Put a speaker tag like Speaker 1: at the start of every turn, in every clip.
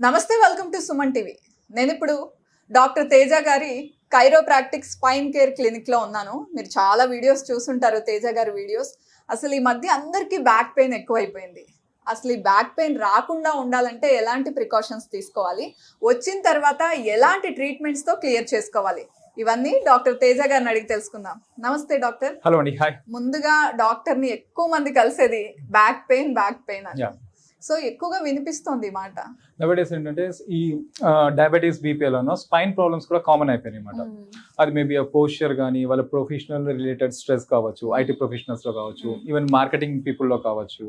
Speaker 1: నమస్తే, welcome to Suman TV. నేను ఇప్పుడు డాక్టర్ తేజ గారి కైరోప్రాక్టిక్ స్పైన్ కేర్ క్లినిక్లో ఉన్నాను. మీరు చాలా వీడియోస్ చూసుంటారు తేజ గారి వీడియోస్. అసలు ఈ మధ్య అందరికీ బ్యాక్ పెయిన్ ఎక్కువైపోయింది. అసలు ఈ బ్యాక్ పెయిన్ రాకుండా ఉండాలంటే ఎలాంటి ప్రికాషన్స్ తీసుకోవాలి, వచ్చిన తర్వాత ఎలాంటి ట్రీట్మెంట్స్తో క్లియర్ చేసుకోవాలి, ఇవన్నీ డాక్టర్ తేజ గారిని అడిగి తెలుసుకుందాం. నమస్తే డాక్టర్.
Speaker 2: హలో అండి. హాయ్.
Speaker 1: ముందుగా డాక్టర్ని ఎక్కువ మంది కలిసేది బ్యాక్ పెయిన్ అని. సో ఎక్కువగా వినిపిస్తుంది మాట.
Speaker 2: నవేడేస్ ఏంటంటే ఈ డయాబెటీస్, బీపీఎల్లోనో స్పైన్ ప్రాబ్లమ్స్ కూడా కామన్ అయిపోయినాయి అనమాట. అది మేబీ ఆ పోస్చర్ కానీ, వాళ్ళ ప్రొఫెషనల్ రిలేటెడ్ స్ట్రెస్ కావచ్చు, ఐటీ ప్రొఫెషనల్స్లో కావచ్చు, ఈవెన్ మార్కెటింగ్ పీపుల్లో కావచ్చు.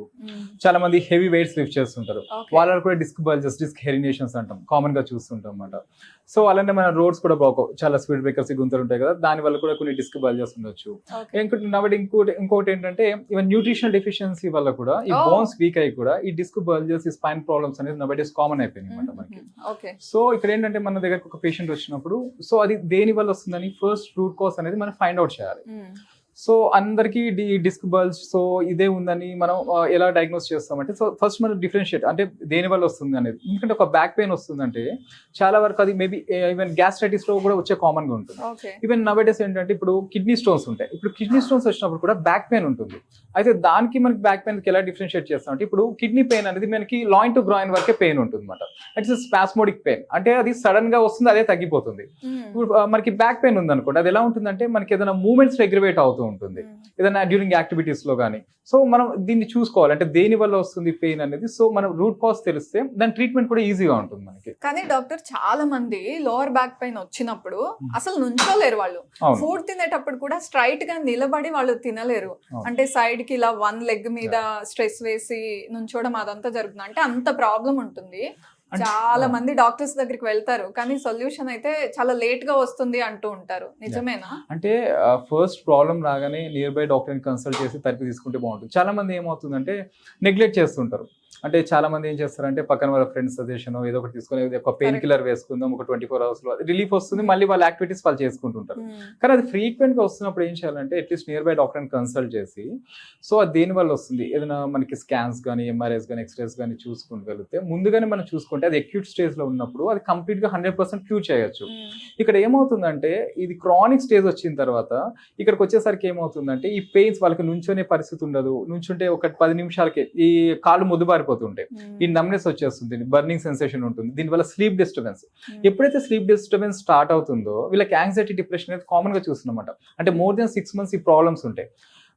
Speaker 2: చాలా మంది హెవీ వెయిట్స్ లిఫ్ట్ చేస్తుంటారు. వాళ్ళకి కూడా డిస్క్ బల్జెస్, డిస్క్ హెరినేషన్స్ అంటాం, కామన్ గా చూస్తుంటాం అనమాట. సో అలానే మన రోడ్స్ కూడా బ్లాక్, చాలా స్పీడ్ బ్రేకర్స్ గుంతలు ఉంటాయి కదా, దాని వల్ల కూడా కొన్ని డిస్క్ బల్జెస్ ఉండొచ్చు. ఇంకోటి ఏంటంటే ఈవెన్ న్యూట్రిషనల్ డెఫిషియన్సీ వల్ల కూడా ఈ బోన్స్ వీక్ అయ్యి కూడా ఈ డిస్క్ బల్జెస్, ఈ స్పైన్ ప్రాబ్లమ్స్ అనేది నవేడేస్ కామన్ అయిపోయింది అనమాట మనకి. సో ఇక్కడ ఏంటంటే మన దగ్గరకు ఒక పేషెంట్ వచ్చినప్పుడు, సో అది దేని వల్ల వస్తుందని ఫస్ట్ రూట్ కాజ్ అనేది మనం ఫైండ్ అవుట్ చేయాలి. సో అందరికీ డిస్క్ బల్జ్, సో ఇదే ఉందని మనం ఎలా డయాగ్నోస్ చేస్తామంటే, సో ఫస్ట్ మనం డిఫరెన్షియేట్ అంటే దేని వల్ల వస్తుంది అనేది. ఎందుకంటే ఒక బ్యాక్ పెయిన్ వస్తుందంటే చాలా వరకు అది మేబీ ఈవెన్ గ్యాస్ట్రైటిస్ లో కూడా వచ్చే కామన్ గా ఉంటుంది. ఈవెన్ నవేడేస్ ఏంటంటే ఇప్పుడు కిడ్నీ స్టోన్స్ ఉంటాయి. ఇప్పుడు కిడ్నీ స్టోన్స్ వచ్చినప్పుడు కూడా బ్యాక్ పెయిన్ ఉంటుంది. అయితే దానికి మనకి బ్యాక్ పెయిన్ ఎలా డిఫరెన్షియేట్ చేస్తాం అంటే, ఇప్పుడు కిడ్నీ పెయిన్ అనేది మనకి లాయిన్ టు గ్రాయిన్ వరకే పెయిన్ ఉంటుంది అనమాట. ఇట్స్ స్పాస్మోడిక్ పెయిన్, అంటే అది సడన్ గా వస్తుంది, అదే తగ్గిపోతుంది. ఇప్పుడు మనకి బ్యాక్ పెయిన్ ఉంది అనుకోండి, అది ఎలా ఉంటుందంటే మనకి ఏదైనా మూవ్మెంట్స్ రెగ్యులేట్ అవుతూ ఉంటుంది ఏదైనా డ్యూరింగ్ యాక్టివిటీస్ లో కానీ. సో మనం దీన్ని చూసుకోవాలి అంటే దేని వల్ల వస్తుంది పెయిన్ అనేది. సో మనం రూట్ కాజ్ తెలిస్తే దాని ట్రీట్మెంట్ కూడా ఈజీగా ఉంటుంది మనకి.
Speaker 1: కానీ డాక్టర్, చాలా మంది లోవర్ బ్యాక్ పెయిన్ వచ్చినప్పుడు అసలు నుంచోలేరు. వాళ్ళు ఫుడ్ తినేటప్పుడు కూడా స్ట్రైట్ గా నిలబడి వాళ్ళు తినలేరు. అంటే సైడ్ కి ఇలా వన్ లెగ్ మీద స్ట్రెస్ వేసి నుంచోవడం అదంతా జరుగుతుంది. అంటే అంత ప్రాబ్లం ఉంటుంది. చాలా మంది డాక్టర్స్ దగ్గరికి వెళ్తారు, కానీ సొల్యూషన్ అయితే చాలా లేట్ గా వస్తుంది అంటూ ఉంటారు. నిజమేనా?
Speaker 2: అంటే ఫస్ట్ ప్రాబ్లం రాగానే నియర్ బై డాక్టర్ని కన్సల్ట్ చేసి థెరపీ తీసుకుంటే బాగుంటుంది. చాలా మంది ఏమవుతుందంటే నెగ్లెక్ట్ చేస్తుంటారు. అంటే చాలా మంది ఏం చేస్తారంటే పక్కన వాళ్ళ ఫ్రెండ్స్ సజెషన్ ఏదో ఒకటి తీసుకొని ఒక పెయిన్ కిల్లర్ వేసుకుందాం, ఒక 24 hours లో రిలీఫ్ వస్తుంది, మళ్ళీ వాళ్ళ యాక్టివిటీస్ వాళ్ళు చేసుకుంటుంటారు. కానీ అది ఫ్రీక్వెంట్ గా వస్తున్నప్పుడు ఏం చేయాలంటే అట్లీస్ట్ నియర్ బై డాక్టర్ని కన్సల్ట్ చేసి, సో అది దేని వల్ల వస్తుంది, ఏదైనా మనకి స్కాన్స్ కానీ, ఎంఆర్ఐస్ కానీ, ఎక్స్రేస్ కానీ చూసుకోగలిగితే ముందుగానే మనం చూసుకుంటే అది అక్యూట్ స్టేజ్ లో ఉన్నప్పుడు అది కంప్లీట్ గా 100% క్యూర్ చేయొచ్చు. ఇక్కడ ఏమవుతుందంటే ఇది క్రానిక్ స్టేజ్ వచ్చిన తర్వాత ఇక్కడికి వచ్చేసరికి ఏమవుతుందంటే ఈ పెయిన్స్ వాళ్ళకి నుంచోనే పరిస్థితి ఉండదు. నుంచుంటే ఒక 10 నిమిషాలకే ఈ కాళ్ళు ముద్దుబారిపోతుంటాయి, ఈ నమ్నెస్ వచ్చేస్తుంది, బర్నింగ్ సెన్సేషన్ ఉంటుంది. దీనివల్ల స్లీప్ డిస్టర్బెన్స్, ఎప్పుడైతే స్లీప్ డిస్టర్బెన్స్ స్టార్ట్ అవుతుందో వీళ్ళకి యాంగ్జైటీ, డిప్రెషన్ అనేది కామన్ గా చూస్తున్నమాట. అంటే మోర్ దెన్ 6 months ఈ ప్రాబ్లమ్స్ ఉంటాయి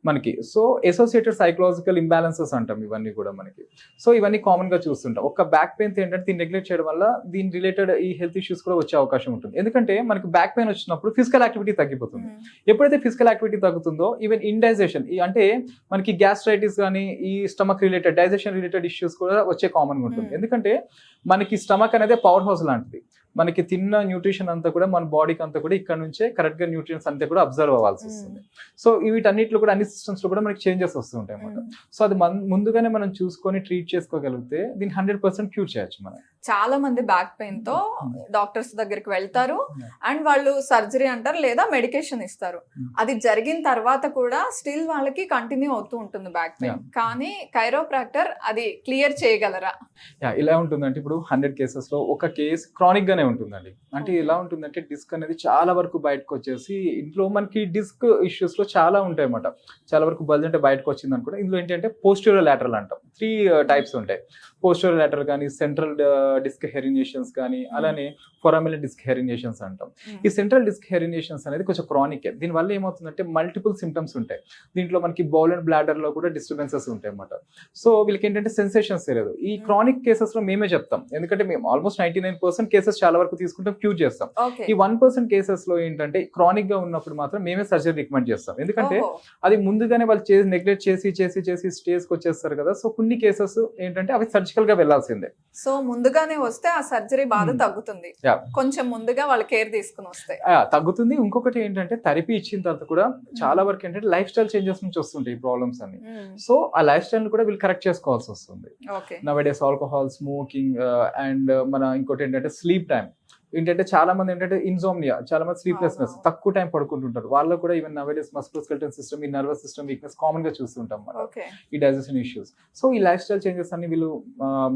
Speaker 2: మనకి. సో అసోసియేటెడ్ సైకలాజికల్ ఇంబ్యాలెన్సెస్ అంటాం ఇవన్నీ కూడా మనకి. సో ఇవన్నీ కామన్ గా చూస్తుంటాం. ఒక బ్యాక్ పెయిన్ ఏంటంటే దీన్ని నెగ్లెక్ట్ చేయడం వల్ల దీని రిలేటెడ్ ఈ హెల్త్ ఇష్యూస్ కూడా వచ్చే అవకాశం ఉంటుంది. ఎందుకంటే మనకి బ్యాక్ పెయిన్ వచ్చినప్పుడు ఫిజికల్ యాక్టివిటీ తగ్గిపోతుంది. ఎప్పుడైతే ఫిజికల్ యాక్టివిటీ తగ్గుతుందో ఈవెన్ ఇండైజెషన్, అంటే మనకి గ్యాస్ట్రైటిస్ కానీ, ఈ stomach related, digestion related issues కూడా వచ్చే కామన్ గా ఉంటుంది. ఎందుకంటే మనకి స్టమక్ అనేది పవర్ హౌస్ లాంటిది. మనకి తిన్న న్యూట్రిషన్ అంతా కూడా మన బాడీకి అంతా కూడా ఇక్కడ నుంచే కరెక్ట్ గా న్యూట్రియన్స్ అంతా కూడా అబ్జర్వ్ అవ్వాల్సి వస్తుంది. సో వీటన్నిటిలో కూడా అన్ని సిస్టమ్స్ లో కూడా మనకి చేంజెస్ వస్తూ ఉంటాయి అన్నమాట. సో అది ముందుగానే మనం చూసుకొని ట్రీట్ చేసుకోగలిగితే దీన్ని 100% క్యూర్ చేయొచ్చు మనం.
Speaker 1: చాలా మంది బ్యాక్ పెయిన్ తో డాక్టర్స్ దగ్గరికి వెళ్తారు అండ్ వాళ్ళు సర్జరీ అంటారు లేదా మెడికేషన్ ఇస్తారు. అది జరిగిన తర్వాత కూడా స్టిల్ వాళ్ళకి కంటిన్యూ అవుతూ ఉంటుంది బ్యాక్ పెయిన్. కానీ కైరోప్రాక్టర్ అది క్లియర్ చేయగలరా?
Speaker 2: ఇలా ఉంటుందంటే ఇప్పుడు 100 cases లో ఒక కేసు క్రానిక్ గానే ఉంటుందండి. అంటే ఎలా ఉంటుందంటే డిస్క్ అనేది చాలా వరకు బయటకు వచ్చేసి ఇంట్లో మనకి డిస్క్ ఇష్యూస్ లో చాలా ఉంటాయి అన్నమాట. చాలా వరకు బల్జ్ అంటే బయటకు వచ్చింది అనుకుంటే ఇందులో ఏంటంటే పోస్టీరియర్ లాటరల్ అంటాం. 3 types ఉంటాయి. పోస్టీరియర్ లాటరల్ కానీ, సెంట్రల్ డిస్క్ హెరినేషన్స్ కానీ, అలానే ఫొరామినల్ డిస్క్ హెరినేషన్స్ అంటాం. ఈ సెంట్రల్ డిస్క్ హెరినేషన్స్ అనేది కొంచెం క్రానిక్. దీనివల్ల ఏమవుతుందంటే మల్టిపుల్ సిమ్టమ్స్ ఉంటాయి. దీంట్లో మనకి బౌల్ అండ్ బ్లాడర్ లో కూడా డిస్టర్బెన్సెస్ ఉంటాయి అన్నమాట. సో వీళ్ళకి ఏంటంటే సెన్సేషన్స్ తెలియదు. ఈ క్రానిక్ కేసెస్ లో మేమే చెప్తాం, ఎందుకంటే మేము ఆల్మోస్ట్ 99% కేసెస్ చాలా వరకు తీసుకుంటాం, క్యూర్ చేస్తాం. ఈ 1% కేసెస్ లో ఏంటంటే క్రానిక్ గా ఉన్నప్పుడు మాత్రం మేమే సర్జరీ రికమెండ్ చేస్తాం. ఎందుకంటే అది ముందుగానే వాళ్ళు నెగ్లెక్ట్ చేసి స్టేజ్ కి వచ్చేస్తారు కదా. సో కొన్ని కేసెస్ ఏంటంటే అవి సర్జికల్ గా వెళ్లాల్సిందే.
Speaker 1: సో ముందుగానే వస్తే ఆ సర్జరీ బాధ తగ్గుతుంది, కొంచెం ముందుగా వాళ్ళ కేర్ తీసుకుని వస్తే
Speaker 2: తగ్గుతుంది. ఇంకొకటి ఏంటంటే థెరపీ ఇచ్చిన తర్వాత కూడా చాలా వరకు ఏంటంటే లైఫ్ స్టైల్ చేంజెస్ నుంచి వస్తుంటాయి ఈ ప్రాబ్లమ్స్ అన్ని. సో ఆ లైఫ్ స్టైల్ కూడా వీళ్ళు కరెక్ట్ చేసుకోవాల్సి వస్తుంది. నవడేస్ ఆల్కహాల్, స్మోకింగ్ అండ్ మన ఇంకోటి ఏంటంటే స్లీప్ టైం. ఏంటంటే చాలా మంది ఏంటంటే ఇన్సోమ్నియా, చాలా మంది స్లీప్లెస్నెస్, తక్కువ టైం పడుకుంటుంటారు. వాళ్ళు కూడా ఈవెన్ నవేడేస్ మస్కులోస్కెలిటల్ సిస్టమ్, ఈ నర్వస్ సిస్టమ్ వీక్నెస్ కామన్ గా చూస్తుంటాం మనం, ఈ డైజెషన్ ఇష్యూస్. సో ఈ లైఫ్ స్టైల్ చేంజెస్ అన్ని వీళ్ళు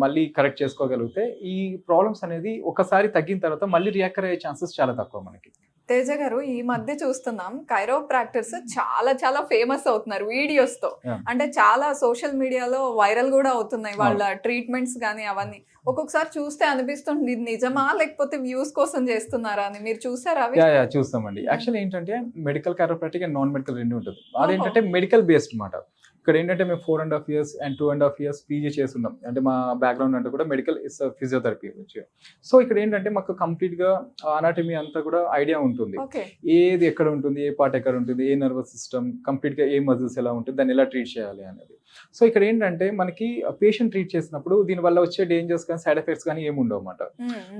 Speaker 2: మళ్ళీ కరెక్ట్ చేసుకోగలిగితే ఈ ప్రాబ్లమ్స్ అనేది ఒకసారి తగ్గిన తర్వాత మళ్ళీ రియాక్టర్ అయ్యే ఛాన్సెస్ చాలా తక్కువ మనకి.
Speaker 1: తేజ గారు, ఈ మధ్య చూస్తున్నాం కైరోప్రాక్టర్స్ చాలా చాలా ఫేమస్ అవుతున్నారు వీడియోస్ తో. అంటే చాలా సోషల్ మీడియాలో వైరల్ కూడా అవుతున్నాయి వాళ్ళ ట్రీట్మెంట్స్ కానీ అవన్నీ. ఒక్కొక్కసారి చూస్తే అనిపిస్తుంది ఇది నిజమా లేకపోతే వ్యూస్ కోసం చేస్తున్నారా అని. మీరు చూసారా?
Speaker 2: చూస్తామండి. యాక్చువల్లీ ఏంటంటే medical chiropractic and non medical రెండు ఉంటుంది. అదేంటంటే మెడికల్ బేస్డ్ మాట. ఇక్కడ ఏంటంటే మేము 4.5 years అండ్ 2.5 years పీజీ చేస్తున్నాం. అంటే మా బ్యాక్గ్రౌండ్ అంటే కూడా మెడికల్ ఇస్ ఫిజియోథెరపీ వచ్చి. సో ఇక్కడ ఏంటంటే మాకు కంప్లీట్ గా అనాటమీ అంతా కూడా ఐడియా ఉంటుంది. ఏది ఎక్కడ ఉంటుంది, ఏ పార్ట్ ఎక్కడ ఉంటుంది, ఏ నర్వస్ సిస్టమ్, కంప్లీట్ గా ఏ మజిల్స్ ఎలా ఉంటుంది, దాన్ని ఎలా ట్రీట్ చేయాలి అనేది. సో ఇక్కడ ఏంటంటే మనకి పేషెంట్ ట్రీట్ చేసినప్పుడు దీని వల్ల వచ్చే డేంజర్స్ కానీ సైడ్ ఎఫెక్ట్స్ కానీ ఏమి ఉండవు అన్నమాట.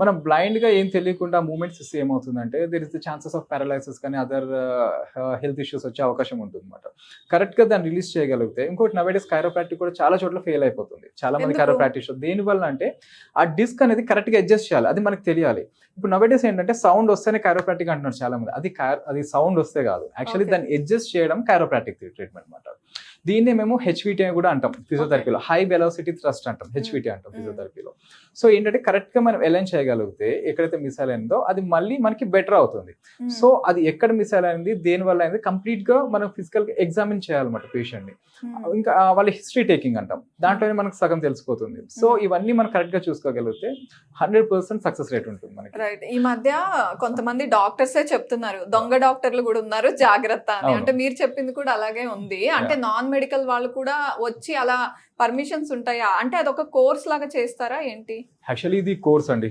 Speaker 2: మనం బ్లైండ్ గా ఏం తెలియకుండా మూమెంట్స్ ఇస్తే ఏమవుతుందంటే there is the chances of paralysis కానీ అదర్ హెల్త్ ఇష్యూస్ వచ్చే అవకాశం ఉంటుంది అన్నమాట. కరెక్ట్ గా దాన్ని రిలీజ్ చేయగలిగితే. ఇంకోటి నవేడేస్ కైరోప్రాక్టిక్ కూడా చాలా చోట్ల ఫెయిల్ అయిపోతుంది. చాలా మంది కైరోప్రాక్టిక్స్ దేని వల్ల అంటే ఆ డిస్క్ అనేది కరెక్ట్ గా అడ్జస్ట్ చేయాలి, అది మనకు తెలియాలి. ఇప్పుడు నవేడేస్ ఏంటంటే సౌండ్ వస్తేనే కైరోప్రాక్టిక్ అంటున్నారు చాలా మంది. అది సౌండ్ వస్తే కాదు, యాక్చువల్లీ దాన్ని అడ్జస్ట్ చేయడం కైరోప్రాక్టిక్ ట్రీట్మెంట్ అన్నమాట. దీన్ని మేము హెచ్విటి అని కూడా అంటాం ఫిజియోథెరపీలో, హై వెలాసిటీ థ్రస్ట్ అంటాం, హెచ్విటి అంటాం ఫిజియోథెరపీలో. సో ఏంటంటే కరెక్ట్ గా మనం అలైన్ చేయగలిగితే ఎక్కడైతే మిస్ అయిందో అది మళ్ళీ మనకి బెటర్ అవుతుంది. సో అది ఎక్కడ మిస్ అయింది, దేని వల్ల అయింది, కంప్లీట్ గా మనం ఫిజికల్ గా ఎగ్జామిన్ చేయాలన్నమాట పేషెంట్ ని. ఇంకా వాళ్ళ హిస్టరీ టేకింగ్ అంటాం, దాంట్లోనే మనకు సగం తెలిసిపోతుంది. సో ఇవన్నీ మనం కరెక్ట్ గా చూసుకోగలిగితే 100% సక్సెస్ రేట్ ఉంటుంది మనకి.
Speaker 1: రైట్. ఈ మధ్య కొంతమంది డాక్టర్సే చెప్తున్నారు, దొంగ డాక్టర్లు కూడా ఉన్నారు, జాగ్రత్త అని. అంటే మీరు చెప్పింది కూడా అలాగే ఉంది. అంటే నాన్ మెడికల్ వాళ్ళు కూడా వచ్చి అలా పర్మిషన్స్ ఉంటాయా? అంటే అదొక కోర్స్ లాగా చేస్తారా ఏంటి?
Speaker 2: యాక్చువల్లీ ఇది కోర్స్ అండి,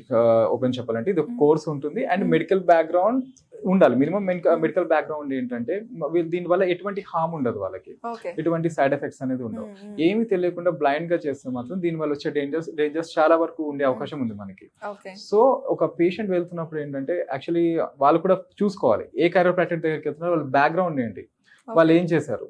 Speaker 2: ఓపెన్ చెప్పాలంటే ఇది ఒక కోర్స్ ఉంటుంది. అండ్ మెడికల్ బ్యాక్గ్రౌండ్ ఉండాలి, మినిమం మెడికల్ బ్యాక్గ్రౌండ్. ఏంటంటే దీని వల్ల ఎటువంటి హార్మ్ ఉండదు వాళ్ళకి, ఎటువంటి సైడ్ ఎఫెక్ట్స్ అనేది ఉండవు. ఏమి తెలియకుండా బ్లైండ్ గా చేస్తే మాత్రం దీని వల్ల వచ్చే డేంజర్స్ చాలా వరకు ఉండే అవకాశం ఉంది మనకి. సో ఒక పేషెంట్ వెళ్తున్నప్పుడు ఏంటంటే యాక్చువల్లీ వాళ్ళు కూడా చూసుకోవాలి ఏ కైరోప్రాక్టిక్ దగ్గరికి వెళ్తున్నారు, వాళ్ళ బ్యాక్గ్రౌండ్ ఏంటి, వాళ్ళు ఏం చేశారు.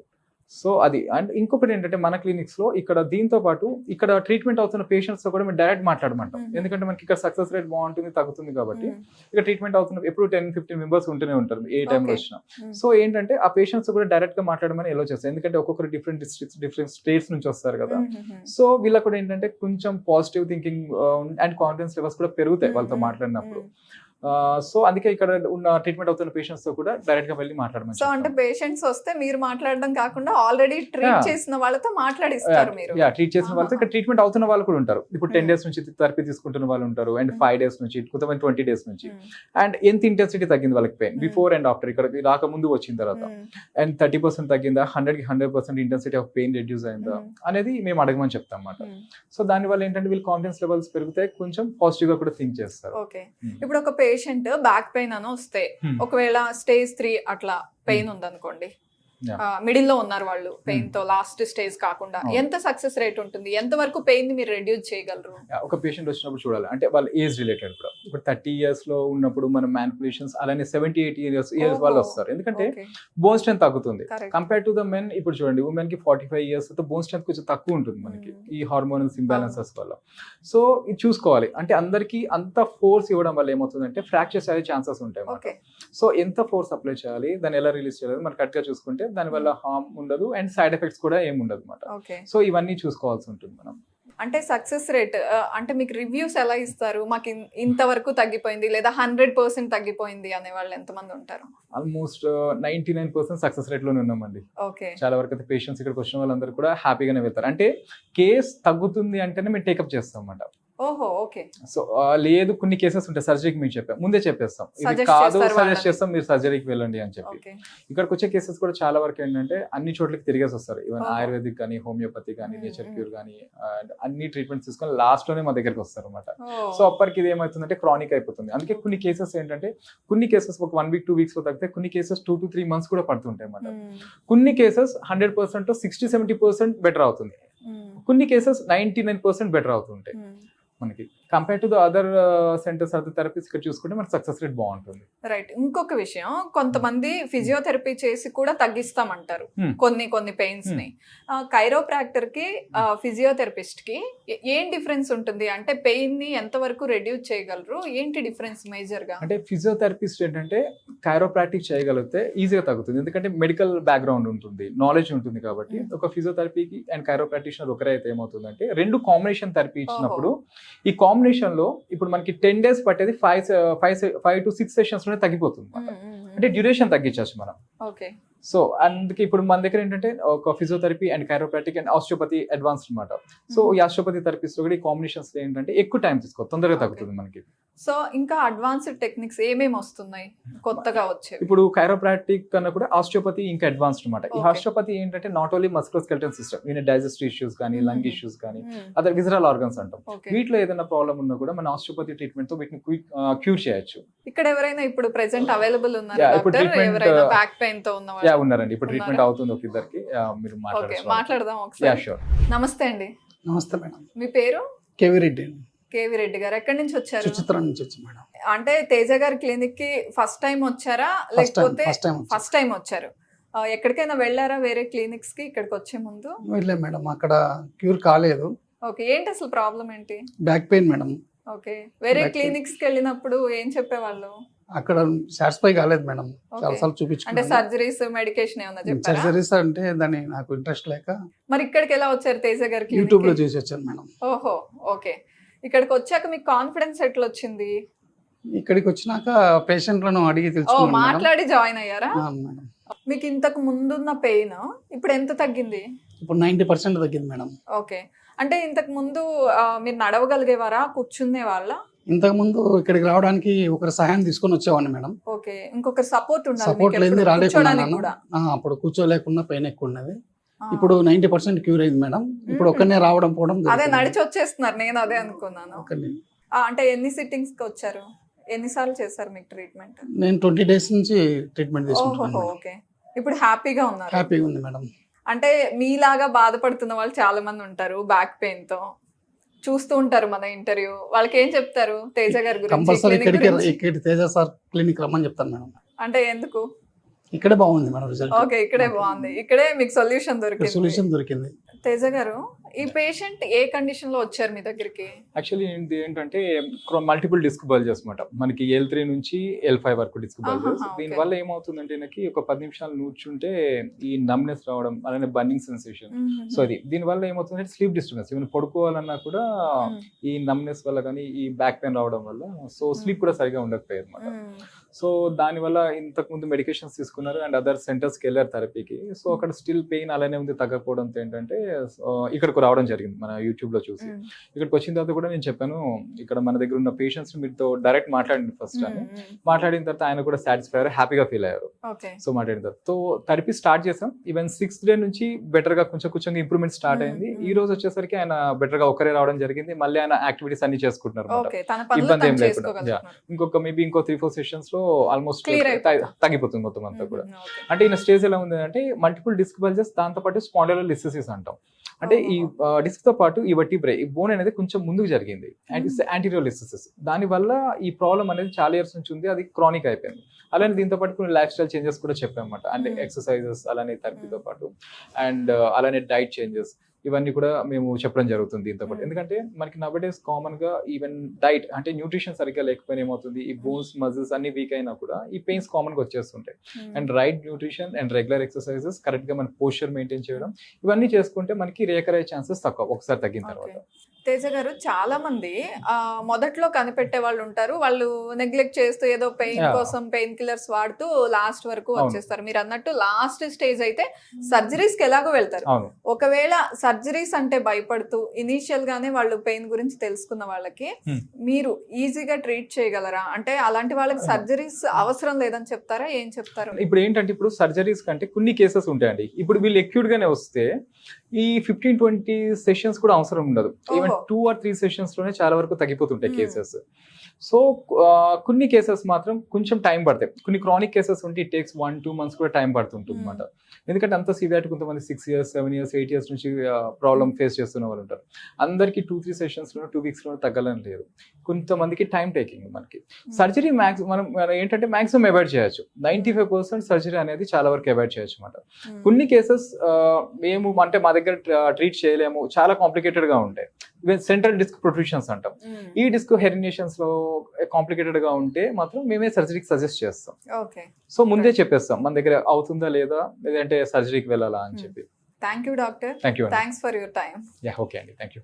Speaker 2: సో అది. అండ్ ఇంకొకటి ఏంటంటే మన క్లినిక్స్ లో ఇక్కడ దీంతో పాటు ఇక్కడ ట్రీట్మెంట్ అవుతున్న పేషెంట్స్ తో కూడా మేము డైరెక్ట్ మాట్లాడమంటాం. ఎందుకంటే మనకి ఇక్కడ సక్సెస్ రేట్ బాగుంటుంది, తగ్గుతుంది కాబట్టి. ఇక్కడ ట్రీట్మెంట్ అవుతున్న ఎప్పుడు 10-15 మెంబర్స్ ఉంటూనే ఉంటారు ఏ టైంలో వచ్చినా. సో ఏంటంటే ఆ పేషెంట్స్ కూడా డైరెక్ట్ గా మాట్లాడమని ఎలా చేస్తారు, ఎందుకంటే ఒక్కొక్కరు డిఫరెంట్ డిస్ట్రిక్ట్స్, డిఫరెంట్ స్టేట్స్ నుంచి వస్తారు కదా. సో వీళ్ళకి కూడా ఏంటంటే కొంచెం positive thinking and confidence levels కూడా పెరుగుతాయి వాళ్ళతో మాట్లాడినప్పుడు. సో అందుకే ఇక్కడ ఉన్న ట్రీట్మెంట్ అవుతున్న పేషెంట్స్ తో కూడా డైరెక్ట్ గా వెళ్ళి మాట్లాడమని.
Speaker 1: సో అంటే పేషెంట్స్ వస్తే మీరు మాట్లాడడం కాకుండా ఆల్రెడీ ట్రీట్ చేసిన వాళ్ళతో మాట్లాడిస్తారు మీరు?
Speaker 2: ట్రీట్ చేసిన వాళ్ళతో. ఇక్కడ ట్రీట్మెంట్ అవుతున్న వాళ్ళు కూడా ఉంటారు. ఇప్పుడు 10 days నుంచి థెరపీ తీసుకుంటున్న వాళ్ళు ఉంటారు, అండ్ 5 days నుంచి, కొంతమంది 20 days నుంచి. అండ్ ఎంత ఇంటెన్సిటీ తగ్గింది వాళ్ళకి పెయిన్ బిఫోర్ అండ్ ఆఫ్టర్, ఇక్కడ రాకముందు వచ్చిన తర్వాత, అండ్ 30% తగ్గిందా, 100% ఇంటెన్సిటీ ఆఫ్ పెయిన్ రెడ్యూస్ అయిందా అనేది మేము అడగమని చెప్తాం అన్నమాట. సో దాని వల్ల ఏంటంటే వీళ్ళు కాన్ఫిడెన్స్ లెవెల్స్ పెరుగుతాయి, కొంచెం పాజిటివ్ గా కూడా థింక్ చేస్తారు.
Speaker 1: ఓకే. ఇప్పుడు ఒక పేషెంట్ బ్యాక్ పెయిన్ అని వస్తే, ఒకవేళ స్టేజ్ 3 అట్లా పెయిన్ ఉందనుకోండి, మిడిల్ లో ఉన్నారు వాళ్ళు పెయిన్ తో, లాస్ట్ స్టేజ్ కాకుండా, ఎంత సక్సెస్ రేట్ ఉంటుంది, ఎంత వరకు పెయిన్ ని మీరు రెడ్యూస్ చేయగలరు?
Speaker 2: ఒక పేషెంట్ వచ్చినప్పుడు చూడాలి, అంటే వాళ్ళ ఏజ్ రిలేటెడ్ కూడా. ఇప్పుడు 30 years లో ఉన్నప్పుడు మనం మ్యానిపులేషన్స్, అలానే 70-80 years వాళ్ళు వస్తారు. ఎందుకంటే బోన్ స్ట్రెంత్ తగ్గుతుంది కంపేర్ టు ద మెన్. ఇప్పుడు చూడండి, ఉమెన్ కి 45 years తో బోన్ స్ట్రెంత్ కొంచెం తక్కువ ఉంటుంది మనకి, ఈ హార్మోనల్స్ ఇంబ్యాలెన్సెస్ వల్ల. సో ఇది చూసుకోవాలి. అంటే అందరికి అంత ఫోర్స్ ఇవ్వడం వల్ల ఏమవుతుందంటే ఫ్రాక్చర్స్ అయ్యే ఛాన్సెస్ ఉంటాయి. సో ఎంత ఫోర్స్ అప్లై చేయాలి, దాన్ని ఎలా రిలీజ్ చేయాలి, మనం కరెక్ట్ గా చూసుకుంటే దాని వల్ల హార్మ్ ఉండదు, అండ్ సైడ్ ఎఫెక్ట్స్ కూడా ఏమి ఉండదు అన్నమాట. సో ఇవన్నీ చూసుకోవాల్సి ఉంటుంది మనం.
Speaker 1: అంటే సక్సెస్ రేట్ అంటే మీకు రివ్యూస్ ఎలా ఇస్తారు? మాకు ఇంతవరకు తగ్గిపోయింది లేదా 100% తగ్గిపోయింది అనే వాళ్ళు ఎంతమంది ఉంటారు?
Speaker 2: ఆల్మోస్ట్ 99% సక్సెస్ రేట్ లోనే ఉన్నామండి.
Speaker 1: ఓకే.
Speaker 2: చాలా వరకు అయితే పేషెంట్స్ ఇక్కడికి వచ్చిన వాళ్ళందరూ కూడా హ్యాపీగానే వెళ్తారు. అంటే కేస్ తగ్గుతుంది అంటేనే మేము టేకప్ చేస్తాం అన్నమాట.
Speaker 1: ఓహో, ఓకే.
Speaker 2: సో లేదు, కొన్ని కేసెస్ ఉంటాయి సర్జరీకి మేము చెప్పాం, ముందే చెప్పేస్తాం, ఇది కాదు సజెస్ట్ చేస్తాం మీరు సర్జరీకి వెళ్ళండి అని చెప్పి. ఇక్కడికి వచ్చే కేసెస్ కూడా చాలా వరకు ఏంటంటే అన్ని చోట్లకి తిరిగేసి వస్తారు. ఈవెన్ ఆయుర్వేదిక్ కానీ, హోమియోపతి కానీ, నేచర్ క్యూర్ కానీ, అన్ని ట్రీట్మెంట్స్ తీసుకొని లాస్ట్ లోనే మా దగ్గరికి వస్తారు అనమాట. సో అప్పటికి ఇది ఏమవుతుందంటే క్రానిక్ అయిపోతుంది. అందుకే కొన్ని కేసెస్ ఏంటంటే, కొన్ని కేసెస్ ఒక 1 week 2 weeks లో తగ్గితే, కొన్ని కేసెస్ 2 to 3 months కూడా పడుతుంటాయి అన్నమాట. కొన్ని కేసెస్ 100% 60-70% బెటర్ అవుతుంది, కొన్ని కేసెస్ 99% బెటర్ అవుతుంటాయి మనకి compare to the other centres other therapies ఇక్కడ చూసుకుంటే మనకి సక్సెస్ రేట్ బాగుంటుంది.
Speaker 1: రైట్. ఇంకొక విషయం, కొంతమంది ఫిజియోథెరపీ చేసి కూడా తగ్గిస్తామంటారు కొన్ని పెయిన్స్ ని. కైరోప్రాక్టర్ కి ఫిజియోథెరపిస్ట్ కి ఏం డిఫరెన్స్ ఉంటుంది? అంటే పెయిన్ ని ఎంత వరకు రెడ్యూస్ చేయగలరు? ఏంటి డిఫరెన్స్ మేజర్ గా?
Speaker 2: అంటే ఫిజియోథెరపిస్ట్ ఏంటంటే కైరోప్రాక్టిక్ చేయగలిగితే ఈజీగా తగ్గుతుంది, ఎందుకంటే మెడికల్ బ్యాక్గ్రౌండ్ ఉంటుంది, నాలెడ్జ్ ఉంటుంది. కాబట్టి ఒక ఫిజియోథెరపీకి అండ్ కైరోప్రాక్టిషనర్ ఒకరే అయితే ఏమవుతుందంటే రెండు కాంబినేషన్ థెరపీ ఇచ్చినప్పుడు ఈ కాంబినేషన్ లో ఇప్పుడు మనకి 10 days పట్టేది 5 to 6 సెషన్స్ లోనే తగ్గిపోతుంది. అంటే డ్యూరేషన్ తగ్గించచ్చు మనం.
Speaker 1: ఓకే.
Speaker 2: సో అందుకే ఇప్పుడు మన దగ్గర ఏంటంటే ఒక physiotherapy and chiropractic and osteopathy advanced అనమాట. సో ఈ ఆస్టియోపతి థెరపీస్ లో కూడా ఈ కాంబినేషన్స్ ఏంటంటే ఎక్కువ టైం తీసుకో, తొందరగా తగ్గుతుంది మనకి.
Speaker 1: సో ఇంకా అడ్వాన్స్డ్ టెక్నిక్స్ ఏమేమి వస్తున్నాయి కొత్తగా వచ్చేవి?
Speaker 2: ఇప్పుడు కైరోప్రాక్టిక్ కన్నా కూడా ఆస్టియోపతి ఇంకా అడ్వాన్స్డ్ అనమాట. ఈ ఆస్టియోపతి ఏంటంటే నాట్ ఓన్లీ మస్కులోస్కెలిటల్ సిస్టమ్, ఈయన డైజెస్టివ్ ఇష్యూస్ కానీ లంగ్ ఇష్యూస్ కానీ అదర్ విజరల్ ఆర్గన్స్ అంటాం, వీటిలో ఏదైనా ప్రాబ్లం ఉన్నా కూడా మన ఆస్టియోపతి ట్రీట్మెంట్ తో వీటిని క్యూర్ చేయొచ్చు.
Speaker 1: ఇక్కడ ఎవరైనా ఇప్పుడు ప్రెసెంట్ అవైలబుల్ ఉన్నారా? ఎవరైనా బ్యాక్ పెయిన్ తో ఉన్న
Speaker 2: ఉన్నారండి, ఇప్పుడు ట్రీట్మెంట్ అవుతుంది ఒక ఇద్దరికి. మీరు
Speaker 1: మాట్లాడదాం ఒకసారి. నమస్తే అండి.
Speaker 3: నమస్తే మేడం.
Speaker 1: మీ పేరు?
Speaker 3: కేవీ రెడ్డి.
Speaker 1: కేవీ రెడ్డి గారు ఎక్కడి నుంచి వచ్చారు?
Speaker 3: సుచిత్ర నుంచి వచ్చి మేడం.
Speaker 1: అంటే తేజ గారి క్లినిక్ కి ఫస్ట్ టైం వచ్చారా లేకపోతే ఫస్ట్ టైం వచ్చారు? ఎక్కడికైనా వెళ్ళారా వేరే క్లినిక్స్ కి ఇక్కడికి వచ్చే ముందు?
Speaker 3: వెళ్ళే మేడం, అక్కడ క్యూర్ కాలేదు.
Speaker 1: ఓకే. ఏంటి అసలు ప్రాబ్లం ఏంటి?
Speaker 3: Back pain madam.
Speaker 1: ఓకే. వేరే క్లినిక్స్ కి వెళ్ళినప్పుడు ఏం చెప్పేవాళ్ళు?
Speaker 3: అక్కడ సాటిస్ఫై కాలేదు మేడం, చాలా సార్లు చూపించుకున్నాను.
Speaker 1: అంటే సర్జరీస్ మెడికేషన్ ఏమన్నా చెప్పారా?
Speaker 3: సర్జరీస్ అంటే దాని నాకు ఇంట్రెస్ట్ లేక.
Speaker 1: మరి ఇక్కడికి ఎలా వచ్చారు తేజ గారికి?
Speaker 3: యూట్యూబ్ లో చూసి వచ్చాను మేడం.
Speaker 1: ఓహో, ఓకే. ఇక్కడికి వచ్చాక మీకు కాన్ఫిడెన్స్ ఎట్లా వచ్చింది?
Speaker 3: ఇక్కడికి వచ్చినాక పేషెంట్లను అడిగి తెలుసుకున్నాను.
Speaker 1: మాట్లాడి జాయిన్ అయ్యారా?
Speaker 3: మేడం.
Speaker 1: మీకు ఇంతకు ముందున్న పెయిన్ ఇప్పుడు ఎంత తగ్గింది?
Speaker 3: ఇప్పుడు 90% తగ్గింది మేడం.
Speaker 1: ఓకే. అంటే ఇంతకు ముందు మీరు నడవగలిగేవారా, కూర్చునే వాళ్ళ?
Speaker 3: ఇంతకు ముందు ఇక్కడికి రావడానికి ఒకరి సహాయం తీసుకొని వచ్చేవాడిని మేడం.
Speaker 1: ఓకే. ఇంకొకరి సపోర్ట్ ఉండాలి.
Speaker 3: సపోర్ట్ లేదు, రాలేకున్నాను. అప్పుడు కూర్చోలేకున్నా పెయిన్ ఎక్కువ ఉన్నది. ఇప్పుడు 90% క్యూర్ అయింది మేడం. ఇప్పుడు ఒక్కనే రావడం పోవడం.
Speaker 1: అదే నడిచి వచ్చేస్తున్నారు, నేను అదే అనుకున్నాను. అంటే ఎన్ని సిట్టింగ్స్ కి వచ్చారు? ఎన్నిసార్లు చేశారు మీకు ట్రీట్మెంట్?
Speaker 3: నేను 20 days నుంచి ట్రీట్మెంట్ తీసుకుంటున్నాను.
Speaker 1: ఓకే. ఇప్పుడు హ్యాపీగా ఉన్నారు?
Speaker 3: హ్యాపీగా ఉంది మేడం.
Speaker 1: అంటే మీలాగా బాధపడుతున్న వాళ్ళు చాలా మంది ఉంటారు బ్యాక్ పెయిన్ తో, చూస్తూ ఉంటారు మన ఇంటర్వ్యూ. వాళ్ళకి ఏం చెప్తారు తేజ గారి గురించి?
Speaker 3: కంపల్సరీ ఇక్కడికి తేజ సార్ క్లినిక్ రమ్మని చెప్తాను మేడం.
Speaker 1: అంటే ఎందుకు?
Speaker 3: ఇక్కడే బాగుంది మేడం రిజల్ట్.
Speaker 1: ఓకే, ఇక్కడే బాగుంది, ఇక్కడే మీకు సొల్యూషన్ దొరికింది. తేజ గారు, ఈ పేషెంట్ ఏ కండిషన్ లో వచ్చారు మీ దగ్గరికి?
Speaker 2: యాక్చువల్లీ ఏంటంటే మల్టిపుల్ డిస్క్ బల్జెస్ అనమాట. మనకి L3 నుంచి L5 వరకు డిస్క్ బల్జెస్. దీనివల్ల ఏమవుతుందంటే నాకు ఒక 10 నిమిషాలు నూర్చుంటే ఈ నమ్నెస్ రావడం, అలానే బర్నింగ్ సెన్సేషన్. సో అది దీనివల్ల ఏమవుతుందంటే స్లీప్ డిస్టర్బెన్స్, ఈవెన్ పడుకోవాలన్నా కూడా ఈ నమ్నెస్ వల్ల కానీ ఈ బ్యాక్ పెయిన్ రావడం వల్ల సో స్లీప్ కూడా సరిగా ఉండకపోయేది అనమాట. సో దానివల్ల ఇంతకు ముందు మెడికేషన్స్ తీసుకున్నారు అండ్ అదర్ సెంటర్స్కి వెళ్ళారు థెరపీకి. సో అక్కడ స్టిల్ పెయిన్ అలానే ఉంది, తగ్గకపోవడంతో ఏంటంటే ఇక్కడికి రావడం జరిగింది మన యూట్యూబ్లో చూసి. ఇక్కడికి వచ్చిన తర్వాత కూడా నేను చెప్పాను, ఇక్కడ మన దగ్గర ఉన్న పేషెంట్స్ మీతో డైరెక్ట్ మాట్లాడింది ఫస్ట్ అని. మాట్లాడిన తర్వాత ఆయన కూడా సాటిస్ఫై అయ్యారు, హ్యాపీగా ఫీల్ అయ్యారు. సో మాట్లాడిన తర్వాత థెరపీ స్టార్ట్ చేసాం. ఈవెన్ 6th day నుంచి బెటర్గా కొంచెం ఇంప్రూవ్మెంట్ స్టార్ట్ అయింది. ఈ రోజు వచ్చేసరికి ఆయన బెటర్గా ఒకరే రావడం జరిగింది. మళ్ళీ ఆయన యాక్టివిటీస్ అన్ని చేసుకుంటున్నారు, ఇబ్బంది ఏం లేకుండా. ఇంకో 3-4 సెషన్స్ లో ఆల్మోస్ట్ తగ్గిపోతుంది మొత్తం అంతా కూడా. అంటే ఈయన స్టేజ్ ఎలా ఉంది అంటే మల్టిపుల్ డిస్క్ బల్జెస్, దాంతో పాటు స్పాండిలోలిసిస్ అంటాం. అంటే ఈ డిస్క్ తో పాటు ఈ వర్టిబ్రే, ఈ బోన్ అనేది కొంచెం ముందుకు జరిగింది, యాంటీరియోలిసిస్. దాని వల్ల ఈ ప్రాబ్లం అనేది చాలా ఇయర్స్ నుంచి ఉంది, అది క్రానిక్ అయిపోయింది. అలానే దీంతో పాటు కొన్ని లైఫ్ స్టైల్ చేంజెస్ కూడా చెప్పామన్నమాట. అంటే ఎక్సర్సైజెస్, అలానే థెరపీతో పాటు అండ్ అలానే డైట్ చేంజెస్, ఇవన్నీ కూడా మేము చెప్పడం జరుగుతుంది దీంతో పాటు. ఎందుకంటే మనకి నవడేస్ కామన్ గా ఈవెన్ డైట్ అంటే న్యూట్రిషన్ సరిగ్గా లేకపోయినా ఏమవుతుంది, ఈ బోన్స్ మజిల్స్ అన్ని వీక్ అయినా కూడా ఈ పెయిన్స్ కామన్ గా వచ్చేస్తుంటాయి. And right nutrition and regular exercises, correct గా మన పోస్చర్ మెయింటైన్ చేయడం, ఇవన్నీ చేసుకుంటే మనకి రేకర్ అయ్యే ఛాన్సెస్ తక్కువ ఒకసారి తగ్గిన తర్వాత.
Speaker 1: తేజ గారు, చాలా మంది మొదట్లో కనిపెట్టే వాళ్ళు ఉంటారు, వాళ్ళు నెగ్లెక్ట్ చేస్తూ ఏదో పెయిన్ కోసం పెయిన్ కిల్లర్స్ వాడుతూ లాస్ట్ వరకు వచ్చేస్తారు. మీరు అన్నట్టు లాస్ట్ స్టేజ్ అయితే సర్జరీస్ కి ఎలాగో వెళ్తారు. ఒకవేళ సర్జరీస్ అంటే భయపడుతూ ఇనీషియల్ గానే వాళ్ళు పెయిన్ గురించి తెలుసుకున్న వాళ్ళకి మీరు ఈజీగా ట్రీట్ చేయగలరా? అంటే అలాంటి వాళ్ళకి సర్జరీస్ అవసరం లేదని చెప్తారా? ఏం చెప్తారు?
Speaker 2: ఇప్పుడు ఏంటంటే ఇప్పుడు సర్జరీస్ కంటే కొన్ని కేసెస్ ఉంటాయండి. ఇప్పుడు వీళ్ళు ఎక్యూట్ గానే వస్తే ఈ 15-20 సెషన్స్ కూడా అవసరం ఉండదు. ఈవెన్
Speaker 1: ఓహో.
Speaker 2: 2 or 3 సెషన్స్ లోనే చాలా వరకు తగ్గిపోతుంటాయి
Speaker 1: Hmm.
Speaker 2: కేసెస్. సో కొన్ని కేసెస్ మాత్రం కొంచెం టైం పడతాయి. కొన్ని క్రానిక్ కేసెస్ ఉంటే ఇట్ టేక్స్ 1-2 months కూడా టైం పడుతుంటుంది అనమాట. ఎందుకంటే అంత సివియారిటీ కొంతమంది 6 years, 7 years, 8 years నుంచి ప్రాబ్లమ్ ఫేస్ చేస్తున్న వాళ్ళు ఉంటారు. అందరికి 2-3 సెషన్స్ లో 2 weeks లో తగ్గలని లేదు. కొంతమందికి టైం టేకింగ్ మనకి. సర్జరీ మనం ఏంటంటే మాక్సిమం అవాయిడ్ చేయొచ్చు. 95% సర్జరీ అనేది చాలా వరకు అవాయిడ్ చేయొచ్చు అనమాట. కొన్ని కేసెస్ మేము అంటే మా దగ్గర ట్రీట్ చేయలేము, చాలా కాంప్లికేటెడ్ గా ఉంటాయి. సెంట్రల్ డిస్క్ ప్రొట్రూషన్స్ అంటాం. ఈ డిస్క్ హెర్నియేషన్స్ లో కాంప్లికేటెడ్ గా ఉంటే మాత్రం మేమే సర్జరీకి సజెస్ట్ చేస్తాం.
Speaker 1: ఓకే.
Speaker 2: సో ముందే చెప్పేస్తాం మన దగ్గర అవుతుందా లేదా, లేదంటే సర్జరీకి వెళ్ళాలా అని చెప్పి.
Speaker 1: Thank you doctor.
Speaker 2: Thank you అండి.
Speaker 1: Thanks for your time.
Speaker 2: Yeah, okay అండి, థ్యాంక్ యూ.